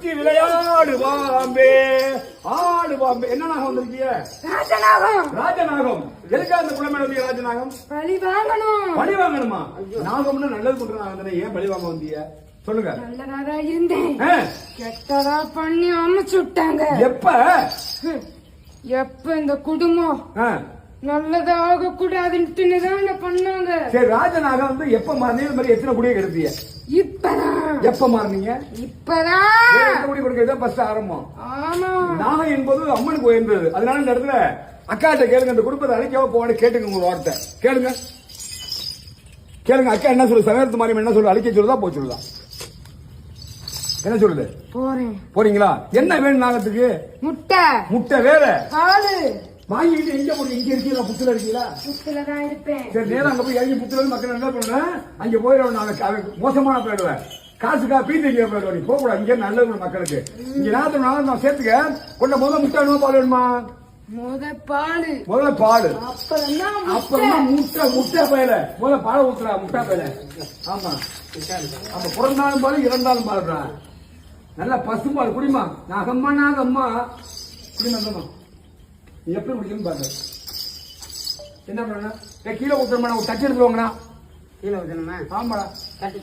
குச்சி விளையாடு பாம்பே ஆடு பாம்பே. என்ன நாகம் வந்திருக்கீங்க? ராஜநாகம். ராஜநாகம். எதுக்காக அந்த குளமேல வந்தீங்க? ராஜநாகம் பழி வாங்கணும். பழி வாங்கணுமா? நாகம்னு நல்லது பண்ற நாகம் தானே, ஏன் பழி வாங்க வந்தீங்க சொல்லுங்க. நல்லதா இருந்தேன், கெட்டதா பண்ணி அமுச்சு விட்டாங்க. எப்ப இந்த குடும்பம் நல்லதாக கூடாதுன்னு பண்ணாங்க. சரி, ராஜநாகம் வந்து எப்ப மாறினீங்க? மாதிரி எத்தனை குடியை கெடுத்தீங்க? இப்பதான். எப்ப மாறினீங்க? இப்பதான். குடி கொடுக்கிறது ஃபர்ஸ்ட் ஆரம்பம். ஆமா, நாகம் என்பது அம்மனுக்கு உயர்ந்தது. அதனால இந்த இடத்துல அக்காட்ட கேளுங்க, இந்த குடும்பத்தை அழைக்கவோ போவான்னு கேட்டுங்க. உங்க வார்த்தை கேளுங்க கேளுங்க. அக்கா என்ன சொல்லு? சமயத்து மாதிரி என்ன சொல்லு? அழிக்க சொல்லுதா போ சொல்லுதா? என்ன சொல்லுது? போறேன். போறீங்களா? என்ன வேணும் நாகத்துக்கு? முட்டை. முட்டை வேற பாலு வாங்கிட்டு எங்க போறீங்க? இங்க இருக்கீங்களா? புத்துல இருக்கீங்களா? புத்துலதான் இருப்பேன். சரி, நேரம் அங்க போய் இறங்கி புத்துல மக்கள் என்ன பண்ணுவேன்? அங்க போயிடுவேன். நாங்க மோசமான போயிடுவேன். காசுக்கா பீதிக்கு போயிடுவேன். நீ போக கூடாது. இங்க நல்லது மக்களுக்கு. இங்க நான் சேர்த்துக்க கொண்ட முதல்ல முட்டை வேணுமா பால் வேணுமா? முதல்ல பால், அப்புறமா முட்டை. முட்டை பயில முதல்ல பாலை ஊத்துறா. முட்டை பயில. ஆமா, அப்ப பிறந்தாலும் பால் இறந்தாலும் பால்றா. நல்லா பசும்பால் குடிமா. நாகம்மா குடிமா. நீ எப்படி குடிக்கணும்னு பாரு. என்ன பண்ண? கீழே ஊத்துறமா? ஒரு தட்டி எடுத்துருவாங்கண்ணா. கீழே ஊத்தணுமா? ஆமாடா. தட்டி